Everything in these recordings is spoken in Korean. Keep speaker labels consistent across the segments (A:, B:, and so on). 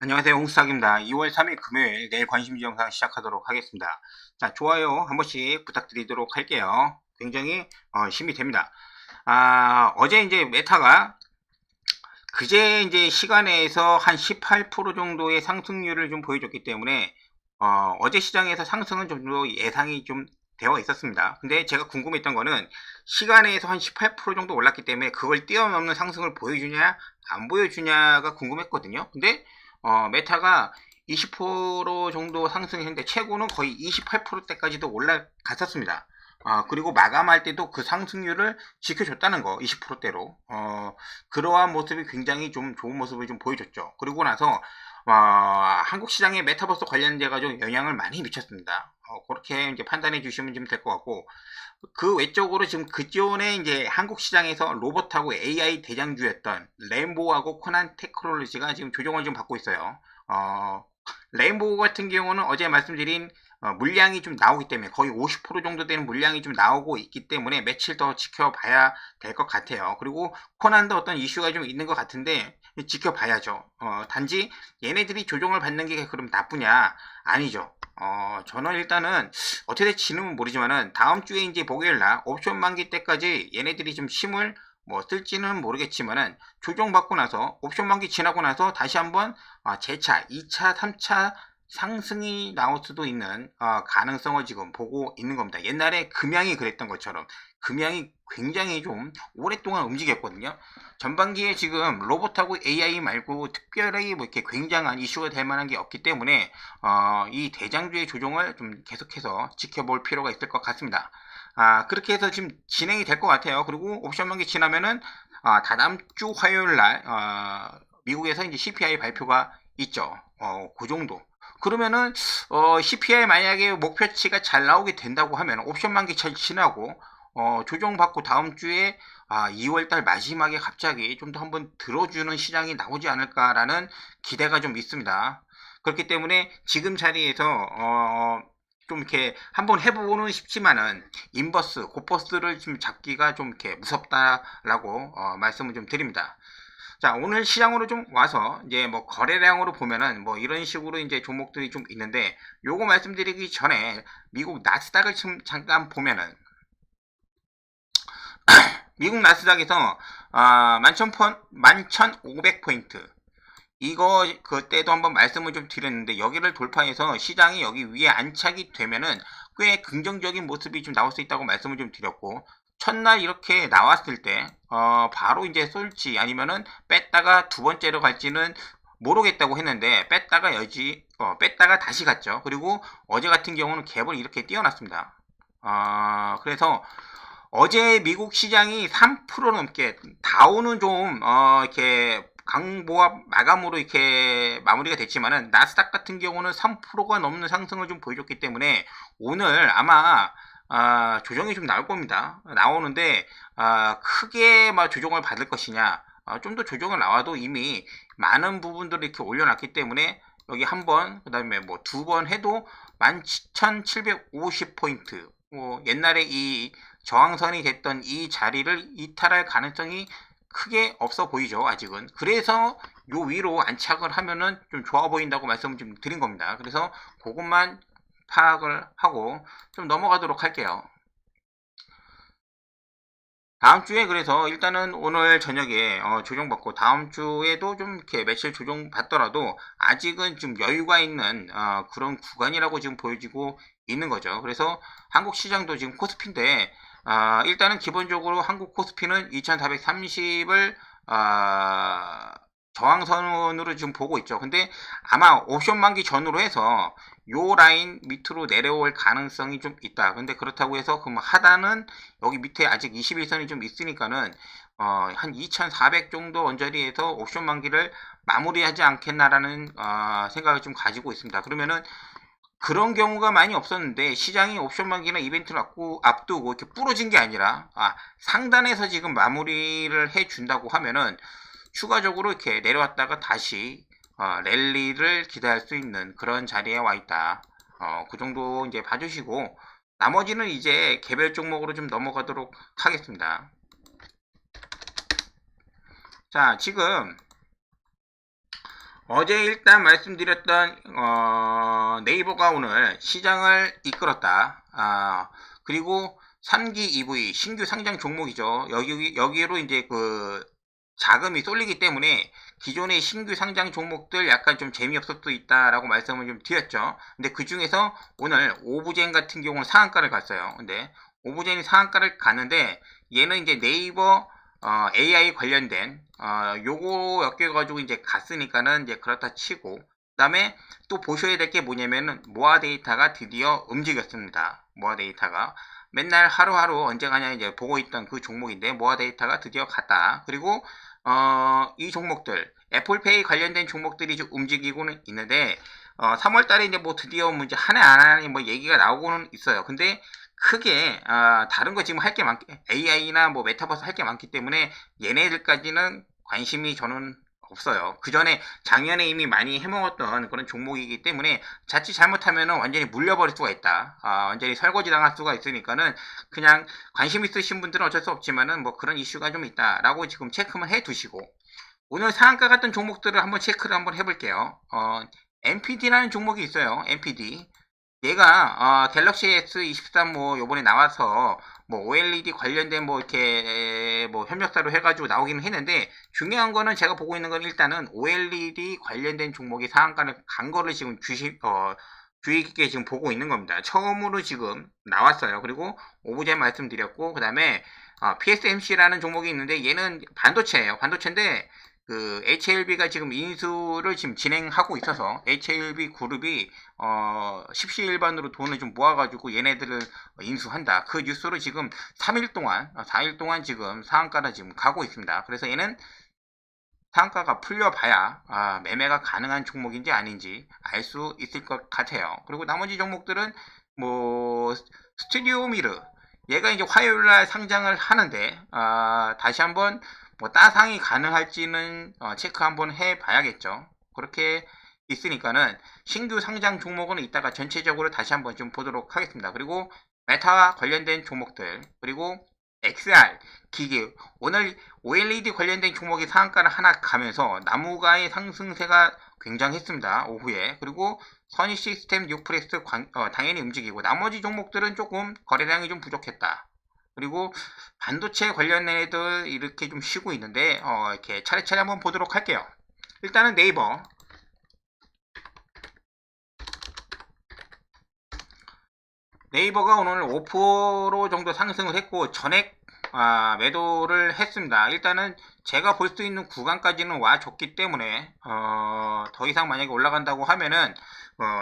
A: 안녕하세요. 홍수탁입니다. 2월 3일 금요일 내일 관심주 영상 시작하도록 하겠습니다. 자, 좋아요 한 번씩 부탁드리도록 할게요. 굉장히 힘이 됩니다. 어제 이제 메타가 그제 이제 시간에서 한 18% 정도의 상승률을 좀 보여줬기 때문에 어제 시장에서 상승은 좀 더 예상이 좀 되어 있었습니다. 근데 제가 궁금했던 거는 시간에서 한 18% 정도 올랐기 때문에 그걸 뛰어넘는 상승을 보여주냐 안 보여주냐가 궁금했거든요. 근데 메타가 20% 정도 상승했는데 최고는 거의 28%대까지도 올라갔었습니다. 그리고 마감할 때도 그 상승률을 지켜줬다는 거, 20%대로. 그러한 모습이 굉장히 좀 좋은 모습을 좀 보여줬죠. 그리고 나서, 한국 시장의 메타버스 관련돼 가지고 영향을 많이 미쳤습니다. 그렇게 이제 판단해 주시면 좀 될 것 같고, 그 외적으로 지금 그전에 이제 한국 시장에서 로봇하고 AI 대장주였던 레인보우하고 코난 테크놀로지가 지금 조정을 좀 받고 있어요. 레인보우 같은 경우는 어제 말씀드린 물량이 좀 나오기 때문에 거의 50% 정도 되는 물량이 좀 나오고 있기 때문에 며칠 더 지켜봐야 될 것 같아요. 그리고 코난도 어떤 이슈가 좀 있는 것 같은데 지켜봐야죠. 단지 얘네들이 조정을 받는 게 그럼 나쁘냐? 아니죠. 저는 일단은 어떻게 될지는 모르지만은 다음 주에 이제 목요일날 옵션 만기 때까지 얘네들이 좀 힘을 뭐 쓸지는 모르겠지만은 조정받고 나서 옵션 만기 지나고 나서 다시 한번 재차 2차, 3차 상승이 나올 수도 있는 가능성을 지금 보고 있는 겁니다. 옛날에 금양이 그랬던 것처럼 금양이 굉장히 좀 오랫동안 움직였거든요. 전반기에 지금 로봇하고 AI 말고 특별히 뭐 이렇게 굉장한 이슈가 될 만한 게 없기 때문에 이 대장주의 조정을 좀 계속해서 지켜볼 필요가 있을 것 같습니다. 그렇게 해서 지금 진행이 될 것 같아요. 그리고 옵션 만기 지나면은 다다음 주 화요일 날 미국에서 이제 CPI 발표가 있죠. 그 정도. 그러면은 CPI 만약에 목표치가 잘 나오게 된다고 하면 옵션 만기 잘 지나고 조정받고 다음 주에 2월달 마지막에 갑자기 좀 더 한번 들어주는 시장이 나오지 않을까라는 기대가 좀 있습니다. 그렇기 때문에 지금 자리에서 좀 이렇게 한번 해보고는 싶지만은 인버스, 고퍼스를 좀 잡기가 좀 이렇게 무섭다라고 말씀을 좀 드립니다. 자, 오늘 시장으로 좀 와서 이제 뭐 거래량으로 보면은 뭐 이런 식으로 이제 종목들이 좀 있는데 요거 말씀드리기 전에 미국 나스닥을 좀 잠깐 보면은 미국 나스닥에서 11,500포인트 이거 그때도 한번 말씀을 좀 드렸는데 여기를 돌파해서 시장이 여기 위에 안착이 되면은 꽤 긍정적인 모습이 좀 나올 수 있다고 말씀을 좀 드렸고 첫날 이렇게 나왔을 때 바로 이제 쏠지 아니면은 뺐다가 두 번째로 갈지는 모르겠다고 했는데 뺐다가 다시 갔죠. 그리고 어제 같은 경우는 갭을 이렇게 띄워놨습니다. 그래서 어제 미국 시장이 3% 넘게 다우는 좀 이렇게 강보합 마감으로 이렇게 마무리가 됐지만은 나스닥 같은 경우는 3%가 넘는 상승을 좀 보여줬기 때문에 오늘 아마 조정이 좀 나올 겁니다. 나오는데 크게 막 조정을 받을 것이냐 좀 더 조정을 나와도 이미 많은 부분들을 이렇게 올려놨기 때문에 여기 한 번, 그 다음에 뭐 두 번 해도 17,750포인트. 뭐 옛날에 이 저항선이 됐던 이 자리를 이탈할 가능성이 크게 없어 보이죠, 아직은. 그래서 요 위로 안착을 하면은 좀 좋아 보인다고 말씀을 좀 드린 겁니다. 그래서 그것만 파악을 하고 좀 넘어가도록 할게요. 다음 주에 그래서 일단은 오늘 저녁에 조정받고 다음 주에도 좀 이렇게 며칠 조정받더라도 아직은 좀 여유가 있는 그런 구간이라고 지금 보여지고 있는 거죠. 그래서 한국 시장도 지금 코스피인데 일단은 기본적으로 한국 코스피는 2430을 저항선으로 지금 보고 있죠. 근데 아마 옵션 만기 전후로 해서 요 라인 밑으로 내려올 가능성이 좀 있다. 근데 그렇다고 해서 그 하단은 여기 밑에 아직 21선이 좀 있으니까는 한 2400 정도 언저리에서 옵션 만기를 마무리하지 않겠나라는 생각을 좀 가지고 있습니다. 그러면은 그런 경우가 많이 없었는데 시장이 옵션 만기나 이벤트를 앞두고 이렇게 부러진 게 아니라 상단에서 지금 마무리를 해준다고 하면은 추가적으로 이렇게 내려왔다가 다시 랠리를 기대할 수 있는 그런 자리에 와 있다. 그 정도 이제 봐주시고 나머지는 이제 개별 종목으로 좀 넘어가도록 하겠습니다. 자, 지금 어제 일단 말씀드렸던 네이버가 오늘 시장을 이끌었다. 그리고 3기 EV 신규 상장 종목이죠. 여기로 이제 그 자금이 쏠리기 때문에 기존의 신규 상장 종목들 약간 좀 재미없을 수 있다라고 말씀을 좀 드렸죠. 근데 그 중에서 오늘 오브젠 같은 경우는 상한가를 갔어요. 근데 오브젠이 상한가를 갔는데 얘는 이제 네이버 AI 관련된 요거 엮여가지고 이제 갔으니까는 이제 그렇다 치고, 그 다음에 또 보셔야 될 게 뭐냐면은 모아 데이터가 드디어 움직였습니다. 모아 데이터가 맨날 하루하루 언제 가냐 이제 보고 있던 그 종목인데 모아 데이터가 드디어 갔다. 그리고 이 종목들 애플페이 관련된 종목들이 좀 움직이고는 있는데 3월 달에 이제 뭐 드디어 뭐 이제 하네 안 하네 뭐 얘기가 나오고는 있어요. 근데 크게 다른 거 지금 할 게 AI나 뭐 메타버스 할 게 많기 때문에 얘네들까지는 관심이 저는 없어요. 그 전에 작년에 이미 많이 해먹었던 그런 종목이기 때문에 자칫 잘못하면 완전히 물려버릴 수가 있다. 완전히 설거지 당할 수가 있으니까는 그냥 관심 있으신 분들은 어쩔 수 없지만은 뭐 그런 이슈가 좀 있다라고 지금 체크만 해 두시고, 오늘 상한가 같은 종목들을 한번 체크를 한번 해볼게요. NPD라는 종목이 있어요. NPD. 얘가 갤럭시 S23 뭐 요번에 나와서 뭐 OLED 관련된 뭐 이렇게 뭐 협력사로 해가지고 나오기는 했는데, 중요한 거는 제가 보고 있는 건 일단은 OLED 관련된 종목이 상한가를 간 거를 지금 주의 깊게 지금 보고 있는 겁니다. 처음으로 지금 나왔어요. 그리고 오브젠 말씀드렸고, 그 다음에 PSMC라는 종목이 있는데 얘는 반도체예요. 반도체인데 그 HLB가 지금 인수를 지금 진행하고 있어서 HLB 그룹이 십시일반으로 돈을 좀 모아가지고 얘네들을 인수한다. 그 뉴스로 지금 3일 동안 4일 동안 지금 상한가를 지금 가고 있습니다. 그래서 얘는 상한가가 풀려봐야 매매가 가능한 종목인지 아닌지 알 수 있을 것 같아요. 그리고 나머지 종목들은 뭐 스튜디오 미르, 얘가 이제 화요일날 상장을 하는데 다시 한번 뭐 따상이 가능할지는 체크 한번 해봐야겠죠. 그렇게 있으니까는 신규 상장 종목은 이따가 전체적으로 다시 한번 좀 보도록 하겠습니다. 그리고 메타와 관련된 종목들, 그리고 XR 기기, 오늘 OLED 관련된 종목이 상한가를 하나 가면서 나무가의 상승세가 굉장했습니다. 오후에. 그리고 선희 시스템, 뉴프레스 당연히 움직이고, 나머지 종목들은 조금 거래량이 좀 부족했다. 그리고 반도체 관련된 애들 이렇게 좀 쉬고 있는데 이렇게 차례차례 한번 보도록 할게요. 일단은 네이버. 네이버가 오늘 5% 정도 상승을 했고 전액 매도를 했습니다. 일단은 제가 볼 수 있는 구간까지는 와줬기 때문에 더 이상 만약에 올라간다고 하면은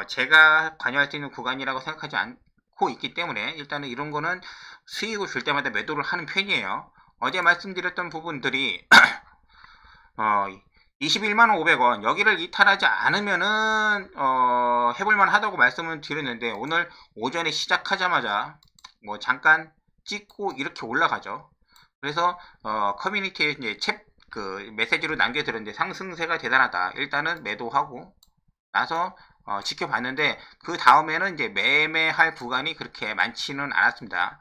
A: 제가 관여할 수 있는 구간이라고 생각하지 않고 있기 때문에 일단은 이런 거는 수익을 줄 때마다 매도를 하는 편이에요. 어제 말씀드렸던 부분들이 21만 500원 여기를 이탈하지 않으면은 해볼만 하다고 말씀을 드렸는데, 오늘 오전에 시작하자마자 뭐 잠깐 찍고 이렇게 올라가죠. 그래서 커뮤니티에 이제 그 메시지로 남겨드렸는데 상승세가 대단하다. 일단은 매도하고 나서 지켜봤는데 그 다음에는 이제 매매할 구간이 그렇게 많지는 않았습니다.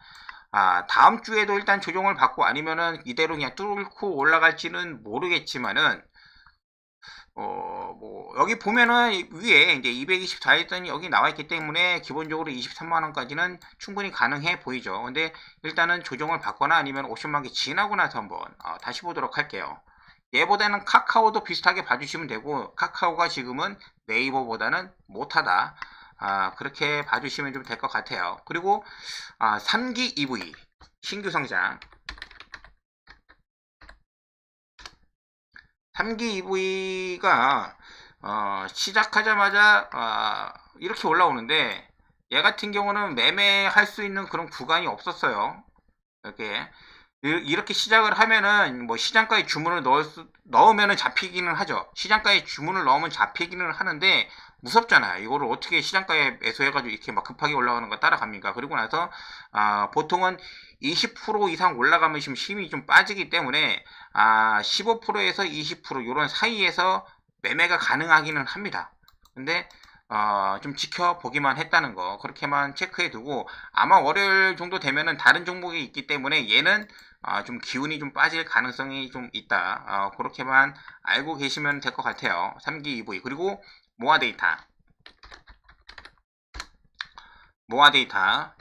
A: 다음 주에도 일단 조정을 받고 아니면은 이대로 그냥 뚫고 올라갈지는 모르겠지만은 뭐 여기 보면은 위에 이제 224일선이 여기 나와 있기 때문에 기본적으로 23만원까지는 충분히 가능해 보이죠. 근데 일단은 조정을 받거나 아니면 50만개 지나고 나서 한번 다시 보도록 할게요. 얘보다는 카카오도 비슷하게 봐주시면 되고, 카카오가 지금은 네이버보다는 못하다. 그렇게 봐주시면 좀 될 것 같아요. 그리고 3기 EV 신규 상장, 3기 EV가 시작하자마자 이렇게 올라오는데, 얘 같은 경우는 매매할 수 있는 그런 구간이 없었어요. 이렇게 시작을 하면은 뭐 시장가에 주문을 넣으면은 잡히기는 하죠. 시장가에 주문을 넣으면 잡히기는 하는데 무섭잖아요. 이거를 어떻게 시장가에 매수해가지고 이렇게 막 급하게 올라가는 거 따라갑니까? 그리고 나서 보통은 20% 이상 올라가면 지금 힘이 좀 빠지기 때문에 15%에서 20% 이런 사이에서 매매가 가능하기는 합니다. 근데 좀 지켜보기만 했다는 거 그렇게만 체크해 두고, 아마 월요일 정도 되면은 다른 종목이 있기 때문에 얘는 좀 기운이 좀 빠질 가능성이 좀 있다. 그렇게만 알고 계시면 될 것 같아요. 3기 EV. 그리고 모아 데이터. 모아 데이터.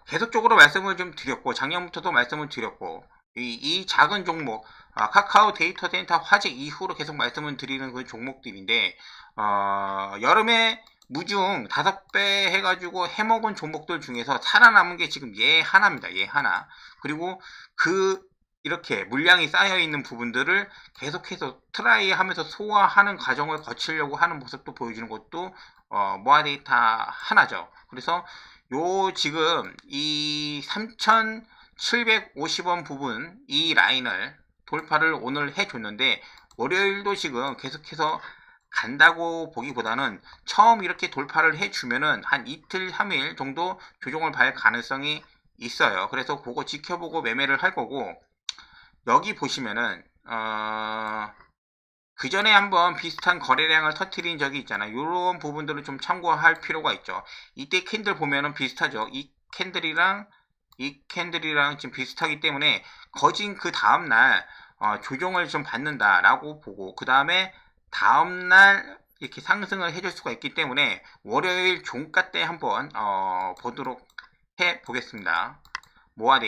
A: 계속적으로 말씀을 좀 드렸고, 작년부터도 말씀을 드렸고, 이 작은 종목, 카카오 데이터 센터 화재 이후로 계속 말씀을 드리는 그 종목들인데, 여름에 무중 5배 해가지고 해먹은 종목들 중에서 살아남은 게 지금 얘 하나입니다. 얘 하나. 그리고 이렇게 물량이 쌓여있는 부분들을 계속해서 트라이 하면서 소화하는 과정을 거치려고 하는 모습도 보여주는 것도, 모아 데이터 하나죠. 그래서 지금 이 3,750원 부분 이 라인을 돌파를 오늘 해줬는데, 월요일도 지금 계속해서 간다고 보기보다는 처음 이렇게 돌파를 해주면은 한 이틀 3일 정도 조정을 발 가능성이 있어요. 그래서 그거 지켜보고 매매를 할 거고, 여기 보시면은 그 전에 한번 비슷한 거래량을 터트린 적이 있잖아요. 이런 부분들을 좀 참고할 필요가 있죠. 이때 캔들 보면은 비슷하죠. 이 캔들이랑 지금 비슷하기 때문에 거진 그 다음날 조정을 좀 받는다라고 보고, 그 다음에 다음날 이렇게 상승을 해줄 수가 있기 때문에 월요일 종가 때 한번 보도록 해 보겠습니다. 모아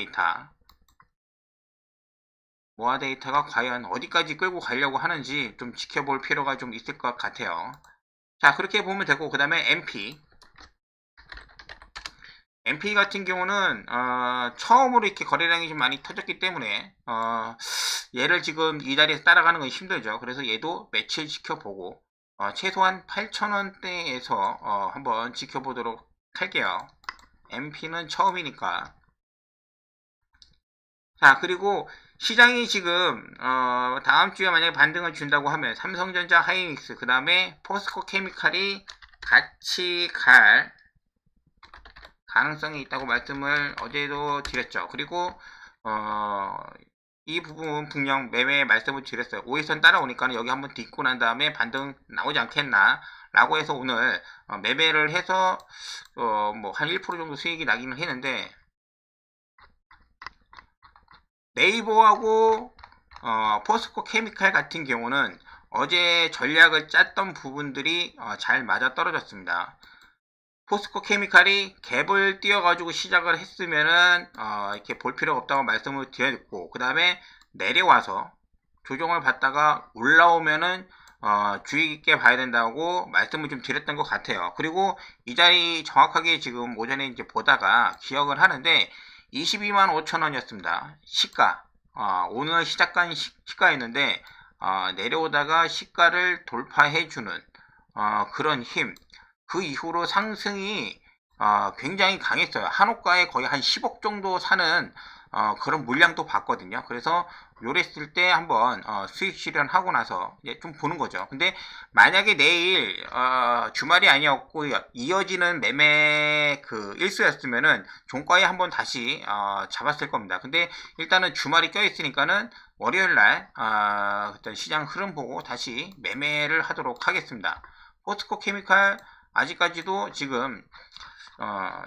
A: 데이터가 과연 어디까지 끌고 가려고 하는지 좀 지켜볼 필요가 좀 있을 것 같아요. 자, 그렇게 보면 되고, 그 다음에 MP 같은 경우는 처음으로 이렇게 거래량이 좀 많이 터졌기 때문에 얘를 지금 이 자리에서 따라가는 건 힘들죠. 그래서 얘도 며칠 지켜보고 최소한 8,000원대에서 한번 지켜보도록 할게요. MP는 처음이니까. 자, 그리고 시장이 지금 다음 주에 만약에 반등을 준다고 하면 삼성전자, 하이닉스, 그 다음에 포스코 케미칼이 같이 갈 가능성이 있다고 말씀을 어제도 드렸죠. 그리고 이 부분 분명 매매 말씀을 드렸어요. 5일선 따라오니까 여기 한번 딛고 난 다음에 반등 나오지 않겠나 라고 해서 오늘 매매를 해서 뭐 한 1% 정도 수익이 나기는 했는데, 네이버하고 포스코 케미칼 같은 경우는 어제 전략을 짰던 부분들이 잘 맞아 떨어졌습니다. 포스코 케미칼이 갭을 띄워가지고 시작을 했으면은 이렇게 볼 필요가 없다고 말씀을 드렸고, 그 다음에 내려와서 조정을 받다가 올라오면은 주의 깊게 봐야 된다고 말씀을 좀 드렸던 것 같아요. 그리고 이 자리 정확하게 지금 오전에 이제 보다가 기억을 하는데 22만 5천원이었습니다. 시가. 오늘 시작한 시가였는데 내려오다가 시가를 돌파해주는 그런 힘. 그 이후로 상승이 굉장히 강했어요. 한호가에 거의 한 10억 정도 사는 그런 물량도 봤거든요. 그래서 요랬을 때 한번 수익 실현하고 나서 이제 좀 보는 거죠. 근데 만약에 내일 주말이 아니었고 이어지는 매매 그 일수였으면은 종가에 한번 다시 잡았을 겁니다. 근데 일단은 주말이 껴있으니까는 월요일날 일단 시장 흐름 보고 다시 매매를 하도록 하겠습니다. 포스코 케미칼 아직까지도 지금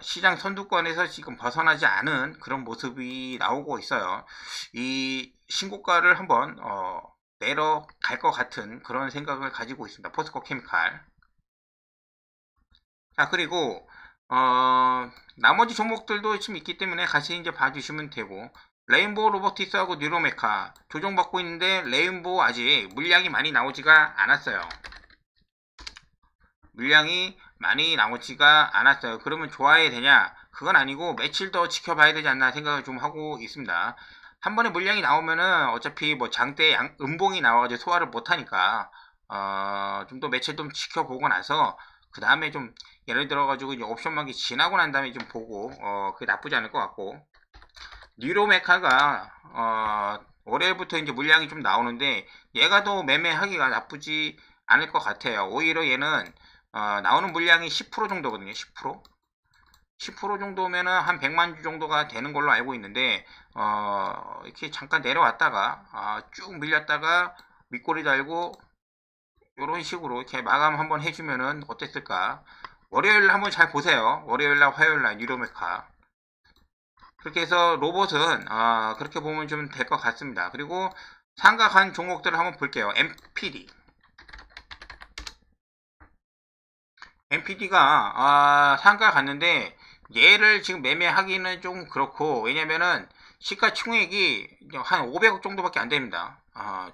A: 시장 선두권에서 지금 벗어나지 않은 그런 모습이 나오고 있어요. 이 신고가를 한번 내려갈 것 같은 그런 생각을 가지고 있습니다. 포스코 케미칼. 자, 그리고 나머지 종목들도 지금 있기 때문에 같이 이제 봐주시면 되고, 레인보우 로보틱스하고 뉴로메카 조정받고 있는데 레인보우 아직 물량이 많이 나오지가 않았어요. 물량이 많이 나오지가 않았어요. 그러면 좋아야 되냐? 그건 아니고 며칠 더 지켜봐야 되지 않나 생각을 좀 하고 있습니다. 한 번에 물량이 나오면은 어차피 뭐 장대 음봉이 나와가지고 소화를 못하니까 좀 더 며칠 좀 지켜보고 나서 그 다음에 좀 예를 들어가지고 이제 옵션 만기 지나고 난 다음에 좀 보고 그게 나쁘지 않을 것 같고, 뉴로메카가 월요일부터 이제 물량이 좀 나오는데 얘가 더 매매하기가 나쁘지 않을 것 같아요. 오히려 얘는 나오는 물량이 10% 정도거든요. 10% 정도면은 한 100만 주 정도가 되는 걸로 알고 있는데 이렇게 잠깐 내려왔다가 쭉 밀렸다가 윗꼬리 달고 이런 식으로 이렇게 마감 한번 해주면은 어땠을까. 월요일 한번 잘 보세요. 월요일날 화요일날 뉴로메카. 그렇게 해서 로봇은 그렇게 보면 좀 될 것 같습니다. 그리고 상가 간 종목들을 한번 볼게요. MPD가 상가 갔는데 얘를 지금 매매하기는 좀 그렇고, 왜냐면은 시가총액이 한 500억 정도밖에 안 됩니다.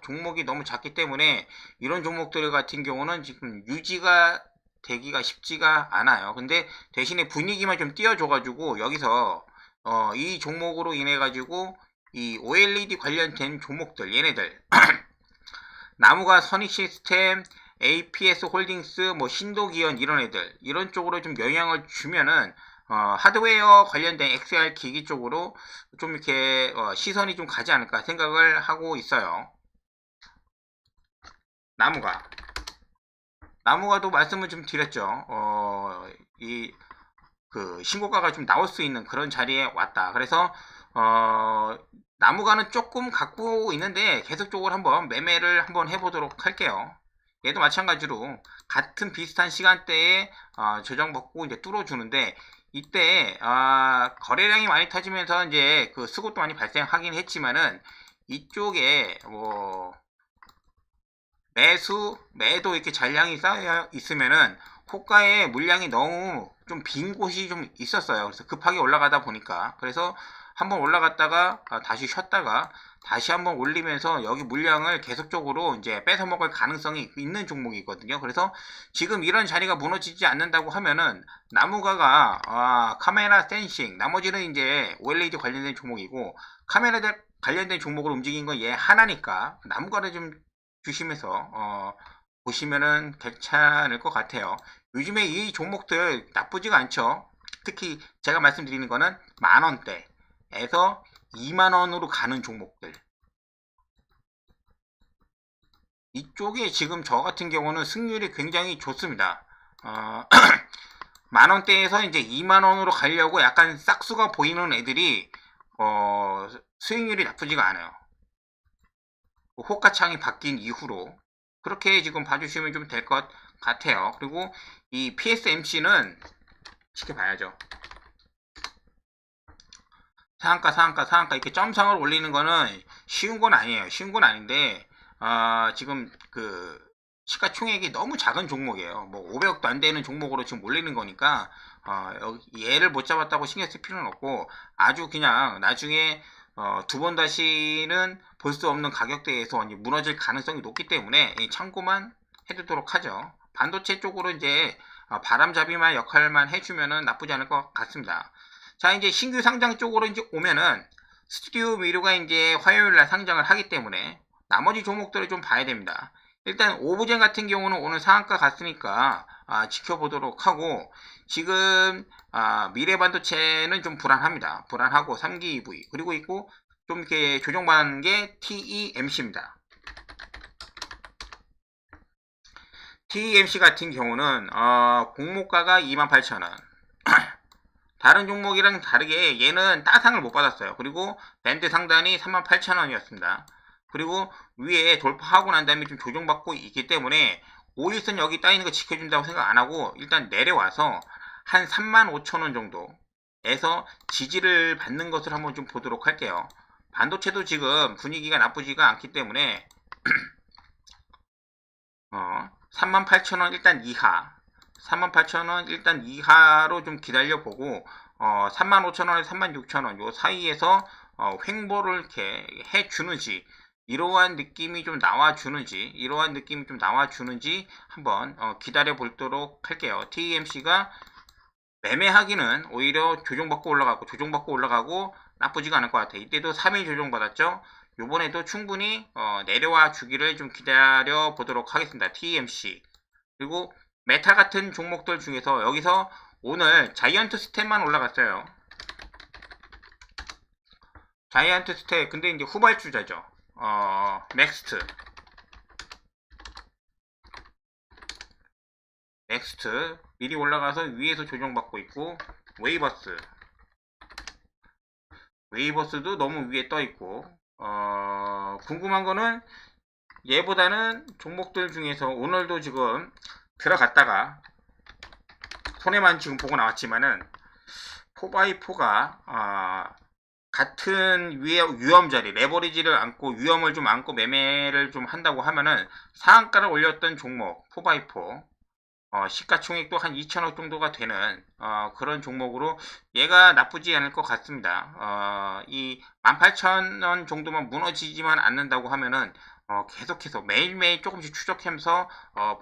A: 종목이 너무 작기 때문에 이런 종목들 같은 경우는 지금 유지가 되기가 쉽지가 않아요. 근데 대신에 분위기만 좀 띄워줘가지고 여기서 이 종목으로 인해 가지고 이 OLED 관련된 종목들, 얘네들 나무가 선익 시스템, APS 홀딩스, 뭐 신도기현 이런 애들, 이런 쪽으로 좀 영향을 주면은 하드웨어 관련된 XR 기기 쪽으로 좀 이렇게 시선이 좀 가지 않을까 생각을 하고 있어요. 나무가도 말씀을 좀 드렸죠. 이 그 신고가가 좀 나올 수 있는 그런 자리에 왔다. 그래서 나무가는 조금 갖고 있는데 계속적으로 한번 매매를 한번 해보도록 할게요. 얘도 마찬가지로 같은 비슷한 시간대에 조정받고 이제 뚫어주는데, 이때 거래량이 많이 터지면서 이제 그 수급도 많이 발생하긴 했지만은 이쪽에 뭐 매도 이렇게 잔량이 쌓여 있으면은 호가의 물량이 너무 좀 빈 곳이 좀 있었어요. 그래서 급하게 올라가다 보니까, 그래서 한번 올라갔다가 다시 쉬었다가 다시 한번 올리면서 여기 물량을 계속적으로 이제 뺏어 먹을 가능성이 있는 종목이거든요. 그래서 지금 이런 자리가 무너지지 않는다고 하면은 나무가가 카메라 센싱, 나머지는 이제 OLED 관련된 종목이고, 카메라 관련된 종목을 움직인 건 얘 하나니까 나무가를 좀 주시면서 보시면은 괜찮을 것 같아요. 요즘에 이 종목들 나쁘지가 않죠. 특히 제가 말씀드리는 거는 만원대에서 2만원으로 가는 종목들, 이쪽에 지금 저 같은 경우는 승률이 굉장히 좋습니다. 만원대에서 이제 2만원으로 가려고 약간 싹수가 보이는 애들이 수익률이 나쁘지가 않아요. 호가창이 바뀐 이후로 그렇게 지금 봐주시면 좀 될 것 같아요. 그리고 이 PSMC는 지켜봐야죠. 상한가 이렇게 점상을 올리는 거는 쉬운 건 아니에요. 쉬운 건 아닌데 지금 그 시가총액이 너무 작은 종목이에요. 뭐 500억도 안 되는 종목으로 지금 올리는 거니까 얘를 못 잡았다고 신경 쓸 필요는 없고, 아주 그냥 나중에 두 번 다시는 볼 수 없는 가격대에서 무너질 가능성이 높기 때문에 참고만 해두도록 하죠. 반도체 쪽으로 이제 바람잡이만 역할만 해주면은 나쁘지 않을 것 같습니다. 자, 이제 신규 상장 쪽으로 이제 오면은 스튜디오 미료가 이제 화요일날 상장을 하기 때문에 나머지 종목들을 좀 봐야 됩니다. 일단 오브젠 같은 경우는 오늘 상한가 갔으니까 지켜보도록 하고, 지금 미래반도체는 좀 불안합니다. 불안하고 3기 EV 그리고 있고 좀 이렇게 조정받은 게 TEMC입니다. TEMC 같은 경우는 공모가가 28,000원. 다른 종목이랑 다르게 얘는 따상을 못 받았어요. 그리고 밴드 상단이 38,000원이었습니다. 그리고 위에 돌파하고 난 다음에 좀 조정받고 있기 때문에 5일선 여기 따이는 거 지켜준다고 생각 안 하고 일단 내려와서 한 35,000원 정도에서 지지를 받는 것을 한번 좀 보도록 할게요. 반도체도 지금 분위기가 나쁘지가 않기 때문에 38,000원 일단 이하, 38,000원 일단 이하로 좀 기다려보고 35,000원에서 36,000원 요 사이에서 횡보를 이렇게 해주는지, 이러한 느낌이 좀 나와주는지 한번 기다려 보도록 할게요. TEMC가 매매하기는 오히려 조정받고 올라가고 나쁘지가 않을 것 같아요. 이때도 3일 조정받았죠. 요번에도 충분히 내려와 주기를 좀 기다려 보도록 하겠습니다. TEMC. 그리고 메타 같은 종목들 중에서 여기서 오늘 자이언트 스텝만 올라갔어요. 자이언트 스텝, 근데 이제 후발주자죠. 넥스트 미리 올라가서 위에서 조정받고 있고, 웨이버스도 너무 위에 떠 있고, 궁금한 거는 얘보다는 종목들 중에서 오늘도 지금 들어갔다가 손해만 지금 보고 나왔지만은 4x4가 같은 위험 자리, 레버리지를 안고 위험을 좀 안고 매매를 좀 한다고 하면은 상한가를 올렸던 종목 4x4 시가총액도 한 2천억 정도가 되는 그런 종목으로 얘가 나쁘지 않을 것 같습니다. 이 18,000원 정도만 무너지지만 않는다고 하면은 계속해서 매일매일 조금씩 추적하면서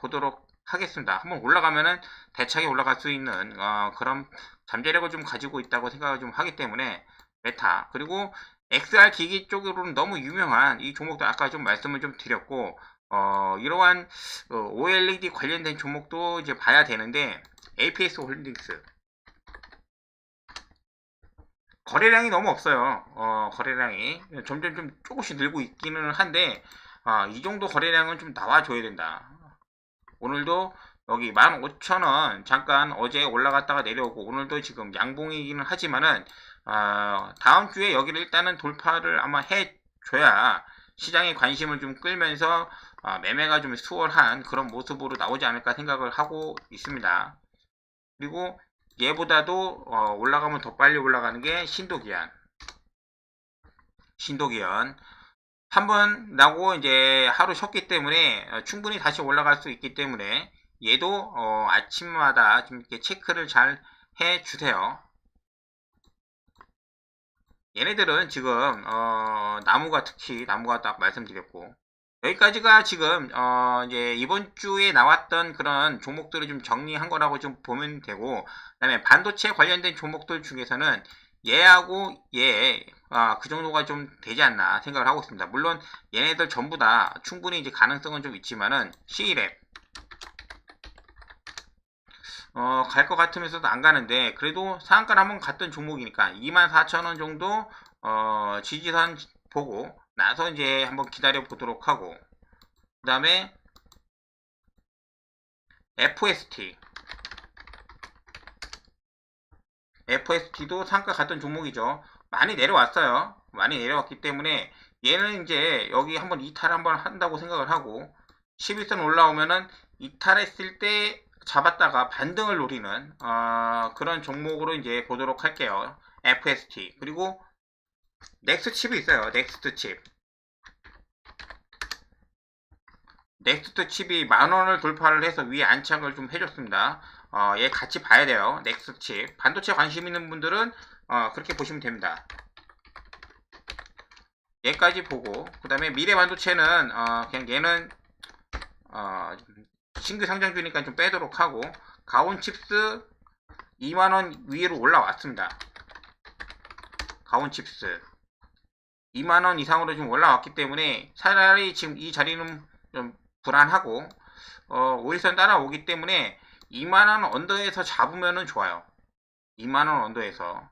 A: 보도록 하겠습니다. 한번 올라가면은 대차게 올라갈 수 있는 그런 잠재력을 좀 가지고 있다고 생각을 좀 하기 때문에 메타, 그리고 XR 기기 쪽으로는 너무 유명한 이 종목도 아까 좀 말씀을 좀 드렸고 이러한 OLED 관련된 종목도 이제 봐야 되는데, APS 홀딩스 거래량이 너무 없어요. 거래량이 점점 좀 조금씩 늘고 있기는 한데 이 정도 거래량은 좀 나와줘야 된다. 오늘도 여기 15,000원 잠깐 어제 올라갔다가 내려오고 오늘도 지금 양봉이기는 하지만은 다음 주에 여기를 일단은 돌파를 아마 해줘야 시장의 관심을 좀 끌면서 매매가 좀 수월한 그런 모습으로 나오지 않을까 생각을 하고 있습니다. 그리고 얘보다도 올라가면 더 빨리 올라가는 게 신도기안. 한번 나고 이제 하루 쉬었기 때문에 충분히 다시 올라갈 수 있기 때문에 얘도 아침마다 좀 이렇게 체크를 잘 해주세요. 얘네들은 지금 특히 나무가 딱 말씀드렸고, 여기까지가 지금 이제 이번 주에 나왔던 그런 종목들을 좀 정리한 거라고 좀 보면 되고, 그다음에 반도체 관련된 종목들 중에서는 얘하고 얘 그 정도가 좀 되지 않나 생각을 하고 있습니다. 물론 얘네들 전부 다 충분히 이제 가능성은 좀 있지만은 C랩 갈 것 같으면서도 안 가는데, 그래도 상한가를 한번 갔던 종목이니까 24,000원 정도 지지선 보고 나서 이제 한번 기다려 보도록 하고, 그 다음에 FST도 상한가 갔던 종목이죠. 많이 내려왔어요. 많이 내려왔기 때문에 얘는 이제 여기 한번 이탈 한번 한다고 생각을 하고, 11선 올라오면은 이탈했을 때 잡았다가 반등을 노리는 그런 종목으로 이제 보도록 할게요. FST. 그리고 넥스트 칩이 있어요. 넥스트 칩이 10,000원을 돌파를 해서 위에 안착을 좀 해줬습니다. 얘 같이 봐야 돼요. 넥스트 칩. 반도체 관심 있는 분들은 그렇게 보시면 됩니다. 얘까지 보고, 그 다음에 미래 반도체는 그냥 얘는 신규 상장주니까 좀 빼도록 하고, 가온칩스 2만원 위로 올라왔습니다. 가온칩스 2만원 이상으로 좀 올라왔기 때문에 차라리 지금 이 자리는 좀 불안하고 5일선 따라오기 때문에 2만원 언더에서 잡으면 좋아요. 2만원 언더에서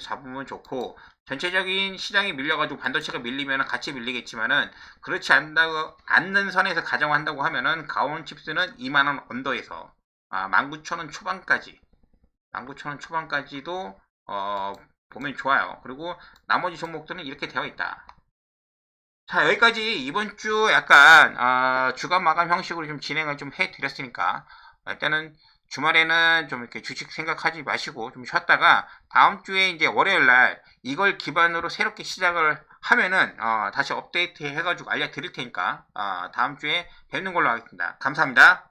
A: 잡으면 좋고, 전체적인 시장이 밀려가지고 반도체가 밀리면 같이 밀리겠지만은 그렇지 않는 선에서 가정한다고 하면은 가온칩스는 2만원 언더에서 19,000원 초반까지도 보면 좋아요. 그리고 나머지 종목들은 이렇게 되어 있다. 자, 여기까지 이번 주 약간 주간 마감 형식으로 좀 진행을 좀 해드렸으니까 일단은 주말에는 좀 이렇게 주식 생각하지 마시고 좀 쉬었다가 다음 주에 이제 월요일 날 이걸 기반으로 새롭게 시작을 하면은 다시 업데이트 해가지고 알려드릴 테니까 다음 주에 뵙는 걸로 하겠습니다. 감사합니다.